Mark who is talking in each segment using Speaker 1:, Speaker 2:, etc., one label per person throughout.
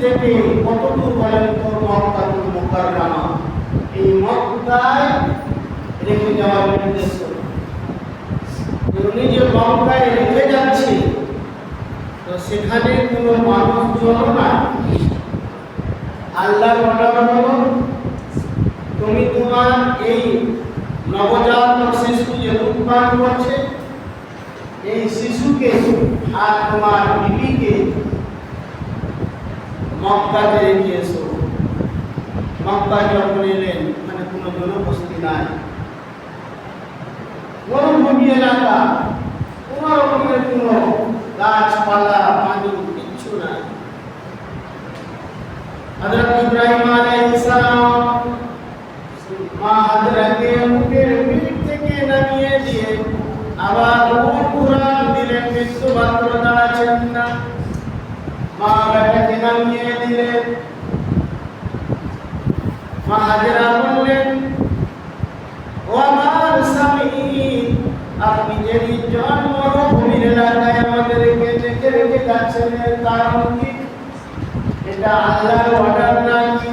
Speaker 1: থেকে কতদূর বলেন তো মক্কাতুল মুকাররমা, এই মক্কায় রেখে যাওয়ার নির্দেশ করলেন। উনি যে মক্কায় রেখে যাচ্ছে, তো সেখানে কোনো মানুষজন না, আল্লাহর অর্ডার হলো তুমি তোমার এই নবজাত শিশু যে দুধ পান করছে, এই শিশুকে আর তোমার বিবিকে মক্কাতে রেখে এসো। মক্কা যখন এলেন, মানে কোনো জনবসতি নাই, মরুভূমি এলাকা, কোনো রকমের কোনো গাছপালা পানি কিচ্ছু নাই। হযরত ইব্রাহিম আলাইহিস সালাম মা হাজরাকে মুখের পিঠ থেকে নামিয়ে দিয়ে আবার কুরআন দিলেন, মৃত্যু মাত্র দাঁড়াচ্ছেন না। মা বেটাকে নামিয়ে দিলেন। মা হাজরা বললেন, ও আমার স্বামী, আপনি যে নির্জন মরুভূমির এলাকায় আমাদেরকে রেখে রেখে যাচ্ছেন, এর কারণ কি? এটা আল্লাহর অর্ডার নাকি?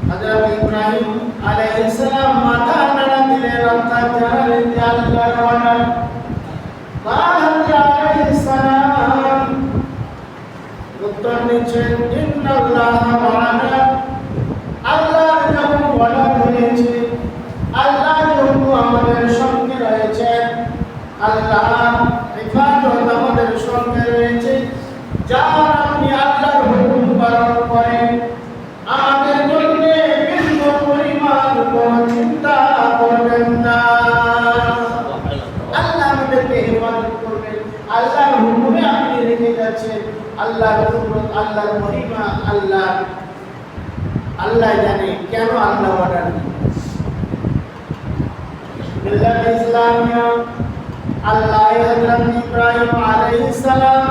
Speaker 1: হযরত ইব্রাহিম আলাইহিস সালাম মাথা নাড়া দিলেন, অর্থাৎ জানালেন যে আল্লাহর অর্ডার। মা হাজরা আলাইহিস সালাম উত্তর দিচ্ছেন, ইন্নাল্লাহ মা'ানা, আল্লাহ যখন অর্ডার হয়েছে, আল্লাহ যখন আমাদের সঙ্গে রয়েছেন, আল্লাহ হেফাজত আমাদের সঙ্গে রয়েছে। যার আপনি আল্লাহর হুকুম পালন করেন, আমাদের জন্য বিন্দু পরিমাণ কোনো চিন্তা করবেন না। আল্লাহ আমাদেরকে হেফাজত করবেন। আল্লাহর হুকুমে আপনি রেখে যাচ্ছেন। আল্লাহর হুকুম, আল্লাহর মহিমা, আল্লাহ জানে কেন আল্লাহ অর্ডার দিয়েছেন। মিল্লাত ইসলামিয়া আল্লাহ হযরত ইব্রাহিম আলাইহিস সালাম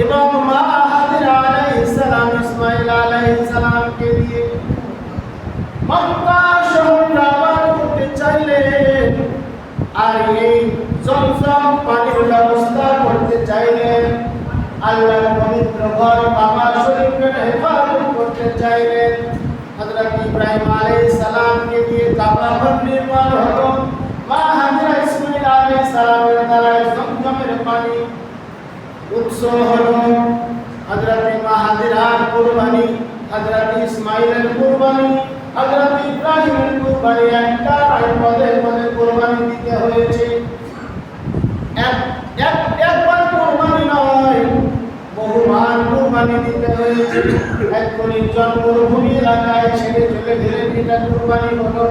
Speaker 1: এবং মা হাজরা আলাইহিস সালাম, ইসমাঈল আলাইহিস সালামকে দিয়ে মক্কা শহর আবাদ করতে চাইলেন, আর এই জমজম পানির ব্যবস্থা করতে চাইলেন। আল্লাহর পবিত্র ঘর কাবা শরীফের হেফাজত করতে চাইলেন। হযরত ইব্রাহিম আলাইহিস সালামকে দিয়ে কাবা ঘর নির্মাণ হলো। মা হাজরা ইসমাঈল আলাইহিস সালামের দ্বারা জমজমের পানি উৎস হলো। হযরত মা হাজরার কুরবানি, হযরত ইসমাঈলের কুরবানি, হযরত ইব্রাহিমের কুরবানি, একটা পদে পদে কুরবানি দিতে হয়েছে। একবার কুরবানি নয়, বহুবার কুরবানি দিতে হয়েছে। এখন জন্মভূমি এলাকায় ছেড়ে চলে গেলেন, এটা কুরবানি হলো।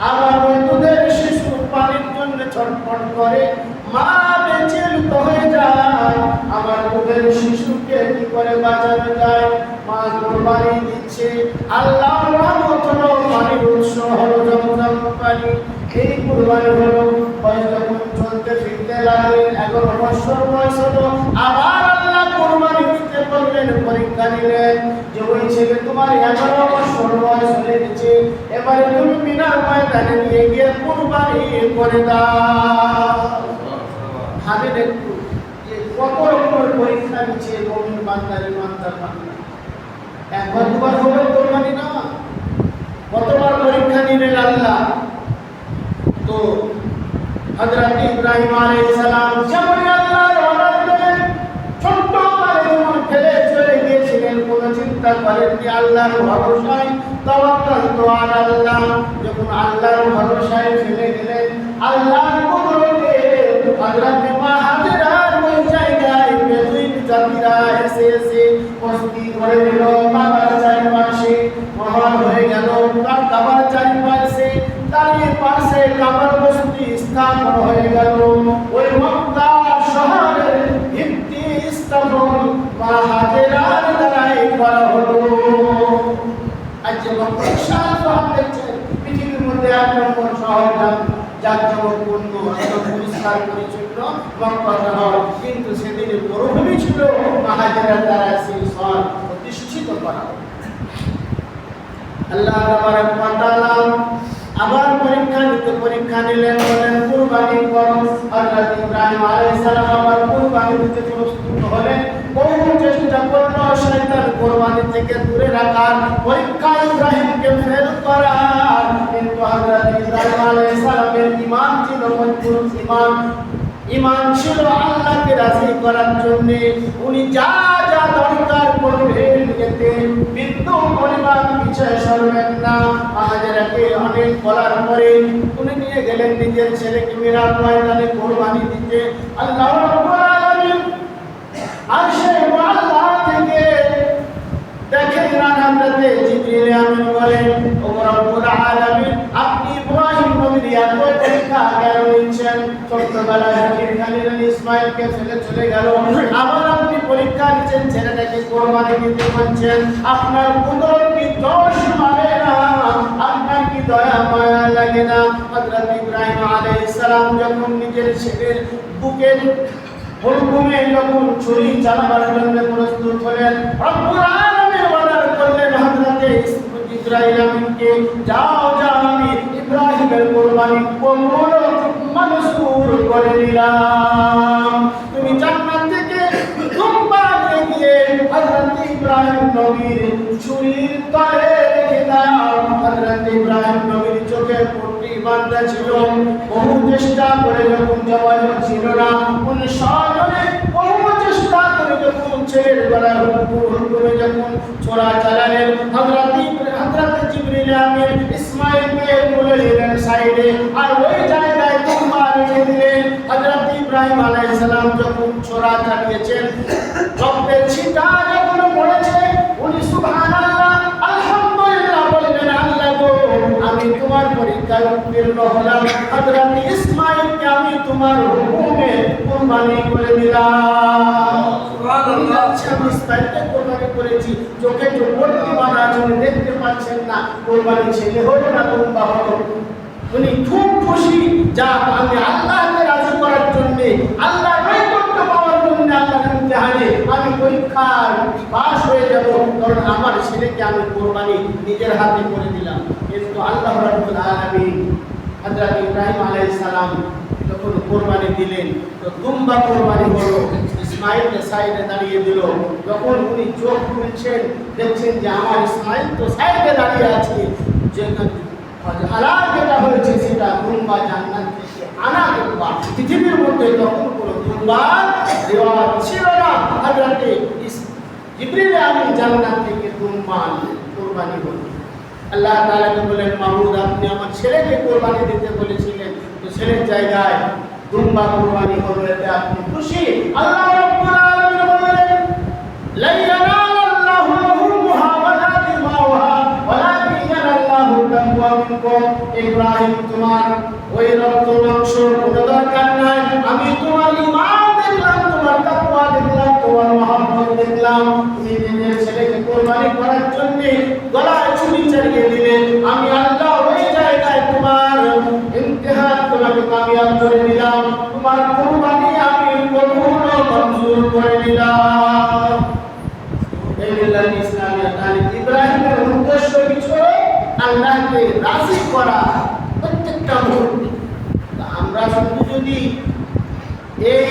Speaker 1: আবার ওই দুধের শিশু পানির জন্য ছটফট করে, মা বেচিন্ত হয়ে যায়, আমার দুধের শিশুকে কি করে বাঁচানো যায়? মা কুরবানি দিচ্ছে। আল্লাহর রহমত হলো, পানির উৎস হলো জমজম পানি। এই কুরবানি হলো। বয়স যখন চলতে ফিরতে লাগলেন, 11 বছর বয়স হলো, আবার আল্লাহ কুরবানি দিতে বললেন, পরীক্ষা নিলেন যে ওই ছেলে তোমার 11 বছর বয়স হয়ে গেছে, এবারে তুমি মিনার ময়দানে নিয়ে গিয়ে কুরবানি করে দাও। ভাবেন একটু যে কত রকমের পরীক্ষা নিচ্ছে মুমিন বান্দার, ইমানদার বান্দা। একবার দুবার হবে কুরবানি না, কতবার পরীক্ষা নিলেন আল্লাহ। তো হযরত ইব্রাহিম আলাইহিস সালাম যেমন আল্লাহর অর্ডার দিলেন, ছোট্ট কালে যেমন ফেলে চলে গিয়েছিলেন, কোনো চিন্তা করেননি, আল্লাহর ভরসায় তাওয়াক্কালতু আলাল্লাহ। যখন আল্লাহর ভরসায় ফেলে গেলেন, আল্লাহর কুদরতে হযরত মা হাজরার ওই জায়গায় বেদুইন জাতিরা এসে এসে বসতি করে দিল। কাবার চারপাশে মহল হয়ে গেল, কাবার চারপাশে দাঁড়িয়ে পাশে কাবার বসতি স্থাপন হয়ে গেল। ওই মক্কা শহরের ভিত্তি স্থাপন মা হাজরার দ্বারাই করা হলো। আজ যে মক্কা শহর দেখছেন, পৃথিবীর মধ্যে 1 নম্বর শহর, জাঁকজমকপূর্ণ, পরিষ্কার পরিচ্ছন্ন মক্কা শহর, কিন্তু সেদিনে মরুভূমি ছিল। মা হাজরার দ্বারা সেই শহর প্রতিষ্ঠিত করা হলো। আল্লাহ তাবারক ওয়া তাআলা আবার পরীক্ষা নিলেন, বলেন কুরবানি করো। হযরত ইব্রাহিম আলাইহিস সালাম আবার কুরবানি দিতে প্রস্তুত হলেন। বহু চেষ্টা করলো শয়তান কুরবানি থেকে দূরে রাখার, পরীক্ষা ইব্রাহিমকে ফেল করার, কিন্তু হযরত ইব্রাহিম আলাইহিস সালাম মুসলমান ঈমান ছিল আল্লাহকে রাজি করার জন্য। উনি যা যা দরকার করবেন এতে বিন্দু পরিমাণ পিছিয়ে সরবেন না। হাজেরাকে অনেক বলার পরে উনি নিয়ে গেলেন নিজের ছেলেকে মিরার ময়দানে কুরবানি দিতে। আল্লাহ রাব্বুল আলামিন আরশে মুআল্লা থেকে দেখেন না হযরতে জিবরিল আমিন বলেন, ও রব্বুল আলামিন, আপনি ইব্রাহিম নবীর এত পরীক্ষা কেন নিচ্ছেন? ছোট্টবেলায় হাকিম খালিল ইসমাইলকে ফেলে চলে গেল, আবার আপনি পরীক্ষা নিচ্ছেন, ছেলেটাকে কোরবানি দিতে বলছেন। আপনার কুদরত কি দোষ মানে না? আপনার কি দয়া মায়া লাগে না? হযরত ইব্রাহিম আলাইহিস সালাম যখন নিজের ছেলের বুকে হুকুমে যখন ছুরি চালাবার জন্য প্রস্তুত হলেন, রব্বুল আলামিন অর্ডার করলেন হযরতে ইসরাঈল আমিনকে, যাও যাও, আমি ইব্রাহিমের কুরবানি কবুল মনসুর করে দিলাম। তুমি জান্নাত থেকে দুম্বা নিয়ে গিয়ে হযরত ইব্রাহিম নবীর ছুরির তলে রেখে দাও। হযরত ইব্রাহিম নবীর চোখে পট্টি বাঁধা ছিল, বহু চেষ্টা করে যখন যোগাযোগ ছিল না, উনি সজনে বহু চেষ্টা করে যখন ছেলের গলার হুকুমে যখন ছোড়া চালালেন, হযরত জিবরিল আমিন ইসমাঈলকে বলে দিলেন সাইডে, আর ওই জায়গায় দুম্বা রেখে দিলেন। হযরত ইব্রাহিম আলাইহিস সালাম যখন ছোড়া চালিয়েছেন, রক্তের ছিটা যখন পড়েছে, উনি সুবহানাল্লাহ আলহামদুলিল্লাহ বললেন, আল্লাহ গো, আমি তোমার পরীক্ষায় উত্তীর্ণ হলাম। হযরত ইসমাঈলকে আমি তোমার হুকুমে কুরবানি করে দিলাম। সুবহানাল্লাহ। আমি ইসমাঈলকে কুরবানি করেছি, চোখে পট্টি বাঁধা আছে, দেখতে পাচ্ছেন না, কুরবানি ছেলে হলো না দুম্বা হলো। উনি খুব খুশি, যা আমি আল্লাহকে রাজি করার জন্য, আল্লাহর নৈকট্য পাওয়ার জন্য, আল্লাহর ইমতিহানে আমি পরীক্ষার পাস হয়ে যাব, কারণ আমার ছেলেকে আমি কুরবানি নিজের হাতে করে দিলাম। কিন্তু আল্লাহ রাব্বুল আলামিন হযরত ইব্রাহিম আলাইহিস সালাম যখন কুরবানি দিলেন, তো দুম্বা কুরবানি হলো, ইসমাঈলকে সাইডে দাঁড়িয়ে দিল। যখন উনি চোখ খুলছেন, দেখছেন যে আমার ইসমাঈল তো সাইডে দাঁড়িয়ে আছে, যে হালাল যেটা হয়েছে সেটা দুম্বা জান্নাত থেকে আনা দুম্বা। পৃথিবীর মধ্যে তখন কোনো দুম্বার রেওয়াজ ছিল না। হযরত জিবরিল আমিন জান্নাত থেকে দুম্বা কুরবানি হলো। আল্লাহ তাআলাকে বলেন, মাহবুব, আপনি আমার ছেলেকে কুরবানি দিতে বলেছিলেন, তো ছেলের জায়গায় দুম্বা কুরবানি হলো, এতে আপনি খুশি? আল্লাহ রাব্বুল আলামিন বলেন, লা ইয়ানালাল্লাহু লুহুমুহা ওয়ালা দিমাউহা ওয়ালাকিন ইয়ানাল্লাহু তাকওয়া মিনকুম। ইব্রাহিম, তোমার ওই রক্ত মাংস কোনো দরকার নাই, আমি তোমার ঈমান দেখলাম, তোমার তাকওয়া দেখলাম, তোমার মহব্বত দেখলাম। তুমি নিজের ছেলেকে কুরবানি করার জন্য গলায় ছুরি চালিয়ে দিলে, আমি আল্লাহ ওই জায়গায় তোমার ইমতিহান, তোমাকে কামিয়াব করে দিলাম, তোমার কুরবানি আমি কবুল মঞ্জুর করে দিলাম। এই মিল্লাত ইসলামিয়া তাহলে ইব্রাহিমের উদ্দেশ্য কিছু আল্লাহকে রাজি করা প্রত্যেকটা মুহূর্তে। আমরা শুধু যদি এই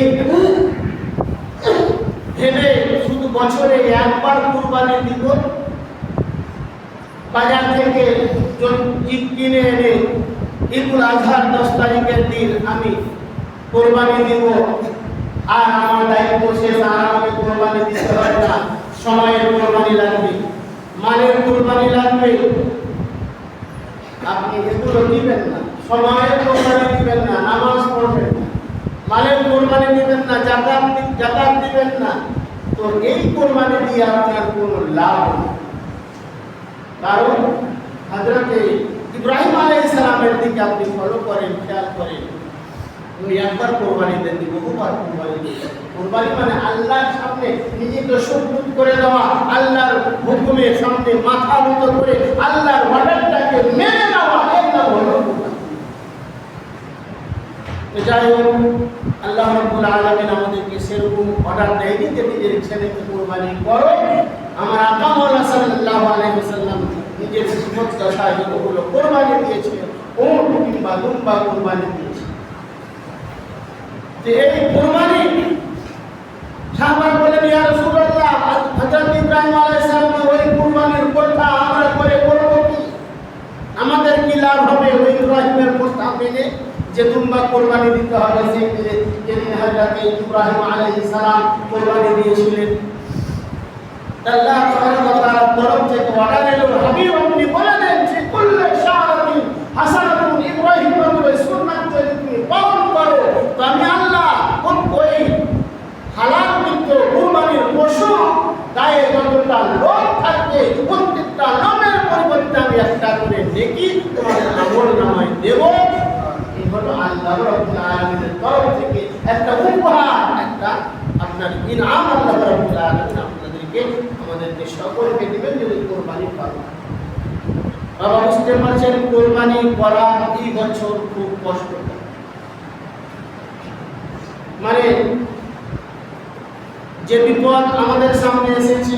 Speaker 1: ভেবে শুধু বছরে একবার কুরবানি দিব, বাজার থেকে ঈদ কিনে এনে ঈদুল আজহার 10 তারিখের দিন আমি কোরবানি দিব, আর আমার দায়িত্ব শেষ, আর আমাকে কোরবানি দিতে হয় না। সময়ের কোরবানি লাগবে, মালের কোরবানি লাগবে, আপনি এগুলো দিবেন না। সময়ের কোরবানি দিবেন না, নামাজ পড়বেন না, মালের কোরবানি দিবেন না, যাকাত দিবেন না, তো এই কোরবানি দিয়ে আপনার কোনো লাভ নেই। কারণ হযরত ইব্রাহিম আলাইহিস সালামের দিকে আপনি ফলো করেন, খেয়াল করেন, উনি একবার কোরবানি দেন, বহুবার কোরবানি দেন। কোরবানি মানে আল্লাহর সামনে নিজেকে সুরক্ষিত করে দেওয়া, আল্লাহর হুকুমের সামনে মাথা নত করে আল্লাহর অর্ডারটাকে মেনে নেওয়া, এর নাম হলো কোরবানি। তো যাই হোক, আল্লাহ রাব্বুল আলামিন আমাদেরকে সেরকম অর্ডার দেয়নি যে নিজের ছেলেকে কোরবানি করো। আমার আকা মাওলানা সাল্লাল্লাহু আলাইহি ওয়াসাল্লাম নিজের জীবন দশায় যতগুলো কোরবানি দিয়েছে, উট কিংবা দুম্বা কোরবানি দিয়েছে। যে এই কোরবানি সাহাবারা বলেন, ইয়া রাসূলুল্লাহ, হযরত ইব্রাহিম আলাইহিস সালামের ওই কোরবানির কথা আমরা করে করব কি? আমাদের কি লাভ হবে ওই ইব্রাহিমের কথা মেনে? যে দুম্বা কোরবানি দিতে হবে যেদিন হযরত ইব্রাহিম আলাইহিস সালাম কোরবানি দিয়েছিলেন, আল্লাহ তাআলার তরফ থেকে অর্ডার এলো, হাবিব আপনি বলে দেন যে কুল্লু শাআরাতিন হাসানাতুন ইব্রাহিম নবীর সুন্নাত যদি তুমি পালন করো তো আমি আল্লাহ ওই হালাল কিন্তু কুরবানির পশু গায়ে যতটা লোম থাকবে প্রত্যেকটা লোমের পরিবর্তে আমি একটা করে নেকি তোমাদের আমলনামায় দেব। এই হলো আল্লাহ রাব্বুল আলামিনের তরফ থেকে একটা উপহার, একটা আপনার ইনাম আল্লাহ রাব্বুল আলামিন আপনাদেরকে আমাদেরকে সকলকে দিবেন যদি কোরবানি পালন। বাবা বুঝতে পারছেন কোরবানি করা এই বছর খুব কষ্টকর, মানে যে বিপদ আমাদের সামনে এসেছে,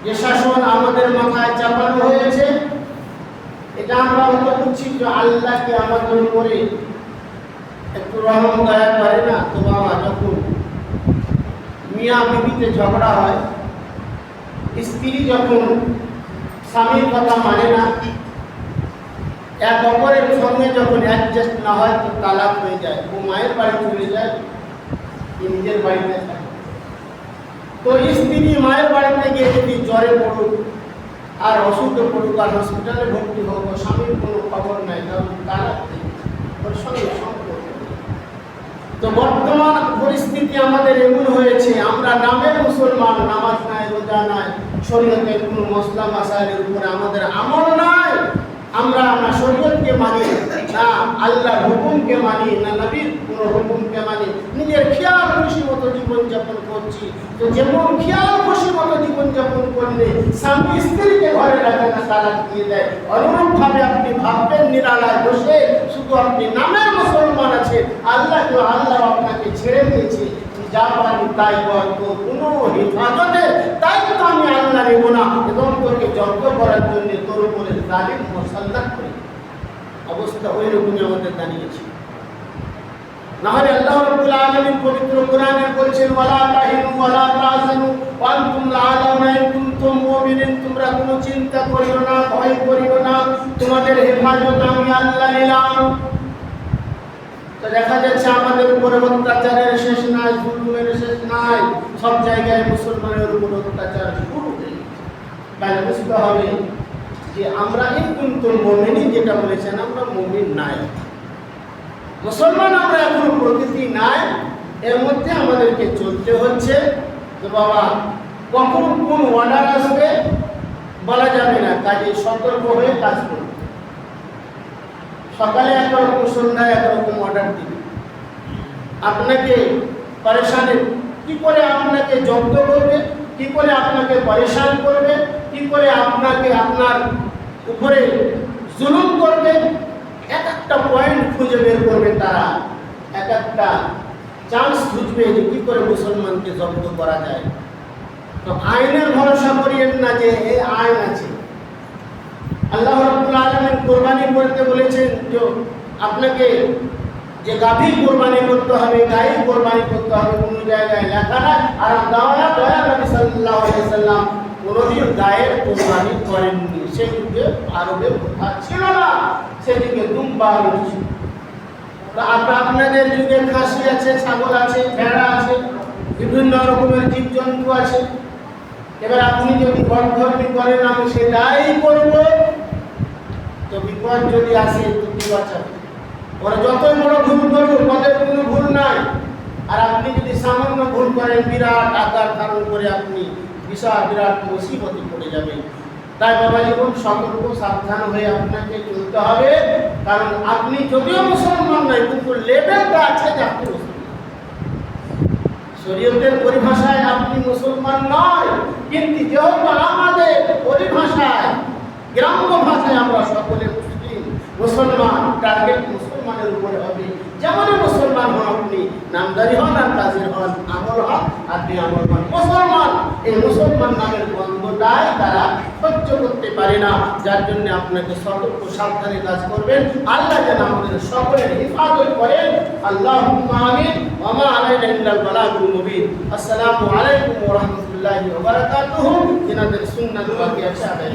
Speaker 1: যে শাসন আমাদের মাথায় চাপানো হয়েছে, এটা আমরা হয়তো বুঝছি যে আল্লাহকে আমাদের উপরে একটু রহম দয়া করে না। তো বাবা যখন মিয়া বিবিতে ঝগড়া হয়, স্ত্রী যখন স্বামীর কথা মানে না, এক অপরের সঙ্গে যখন অ্যাডজাস্ট না হয় তো তালাক হয়ে যায়, ও মায়ের বাড়ি চলে যায়, নিজের বাড়িতে থাকে। তো স্ত্রী মায়ের বাড়িতে গিয়ে যদি জ্বরে পড়ুক আর অসুখে পড়ুক আর হসপিটালে ভর্তি হোক, স্বামীর কোনো খবর নাই, কারণ তালাক ওর সঙ্গে সম্পর্ক। তো বর্তমান পরিস্থিতি আমাদের এমন হয়েছে, আমরা নামের মুসলমান, নামাজ নাই, রোজা নাই, শরীয়তের কোনো মসলা মাসাইলের উপরে আমাদের আমল নাই, আমরা না শরীয়তকে মানি, না আল্লাহর হুকুমকে মানি, না নবীর কোনো হুকুমকে মানি, নিজের খেয়াল খুশি মতো জীবনযাপন করছি। তো যেমন খেয়াল খুশি মতো জীবনযাপন করলে স্বামী স্ত্রীকে ঘরে রাখে না, তালাক দিয়ে দেয়, অনুরূপভাবে আপনি ভাববেন নিরালায় বসে শুধু আপনি নামের মুসলমান আছে, আল্লাহ আপনাকে ছেড়ে দিয়েছে, যা পারি তাই কর, তো কোনো হেফাজতের দায়িত্ব আমি আল্লাহ নেব না এবং তোকে যত্ন করার জন্য তোর উপরে জালিম মুসাল্লাত করি। অবস্থা ওই রকমই আমাদের দাঁড়িয়েছে। নাহলে আল্লাহ রাব্বুল আলামিন পবিত্র কোরআনে বলছেন, ওয়ালা তাহিনু ওয়ালা তাহজানু ওয়া আনতুম লা'আলাউনা ইন কুনতুম মুমিনিন, তোমরা কোনো চিন্তা করিও না, ভয় করিও না, তোমাদের হেফাজত আমি আল্লাহ নিলাম। তো দেখা যাচ্ছে আমাদের উপরে অত্যাচারের শেষ নাই, জুলুমের শেষ নাই, সব জায়গায় মুসলমানের উপর অত্যাচার শুরু হয়ে গেছে। তাই বুঝতে হবে যে আমরা ইন কুনতুম মুমিনিন যেটা বলেছেন, আমরা মুমিন নাই, মুসলমান আমরা এখনো প্রকৃতি নাই, এর মধ্যে আমাদেরকে চলতে হচ্ছে। তো বাবা কখন কোন অর্ডার আসবে বলা যাবে না, কাজে সতর্ক হয়ে কাজ করুন। সকালে একরকম, সন্ধ্যায় একরকম অর্ডার দিবে, আপনাকে পরেশানি কি করে আপনাকে জব্দ করবে, কি করে আপনাকে পরেশান করবে, কি করে আপনাকে আপনার উপরে জুলুম করবে, এক একটা পয়েন্ট খুঁজে বের করবে তারা, এক একটা চান্স খুঁজবে যে কি করে মুসলমানকে জব্দ করা যায়। তো আইনের ভরসা করিয়েন না যে এই আইন আছে। আল্লাহ রাব্বুল আলামিন কোরবানি করতে বলেছেন যে আপনাকে যে গাভী কোরবানি করতে হবে, গাই কোরবানি করতে হবে, কোনো জায়গায় লেখা নাই। আর দয়া নবী সাল্লাল্লাহু আলাইহি সাল্লাম কোনোদিন গায়ের কোরবানি করেননি, সেদিকে আরবে প্রথা ছিল না, সেদিকে দুম্বা ছিল। আপনাদের যুগে খাসি আছে, ছাগল আছে, ভেড়া আছে, বিভিন্ন রকমের জীবজন্তু আছে। এবার আপনি যদি বটধর্মী করেন আমি সেটাই করব, তো বিপদ যদি আসে তো কি বাঁচাবে? ওরা যতই বড় ভুল করুক, ওদের কোনো ভুল নাই। আর আপনি যদি সামান্য ভুল করেন, বিরাট আকার ধারণ করে আপনি বিরাট মুসিবতে পড়ে যাবেন। তাই বাবা জীবন সতর্ক সাবধান হয়ে আপনাকে চলতে হবে, কারণ আপনি যদিও মুসলমান নয় কিন্তু লেভেলটা আছে যে আপনি মুসলমান। শরীয়তের পরিভাষায় আপনি মুসলমান নয়, কিন্তু যেহেতু আমাদের পরিভাষায়, গ্রাম্য ভাষায় আমরা সকলে মুসলিম, মুসলমান, টার্গেট মুসলমানের উপরে হবে। যেমনই মুসলমান হন আপনি, নামদারি হন আর কাজের হন, আমল হন আপনি আমল হন, মুসলমান। এই মুসলমান নামের গন্ধটাই তারা সহ্য করতে পারে না, যার জন্য আপনাকে সতর্ক সাবধানে কাজ করবেন। আল্লাহ যেন আমাদের সকলের হিফাজত করেন। আল্লাহুম্মা আমিন। ওয়া মা আলাইনা ইল্লাল বালাগুল মুবিন। আসসালামু আলাইকুম ওয়া রাহমাতুল্লাহি ওয়া বারাকাতুহু। যিনাদের সুন্নাত বাকি আছে আদায়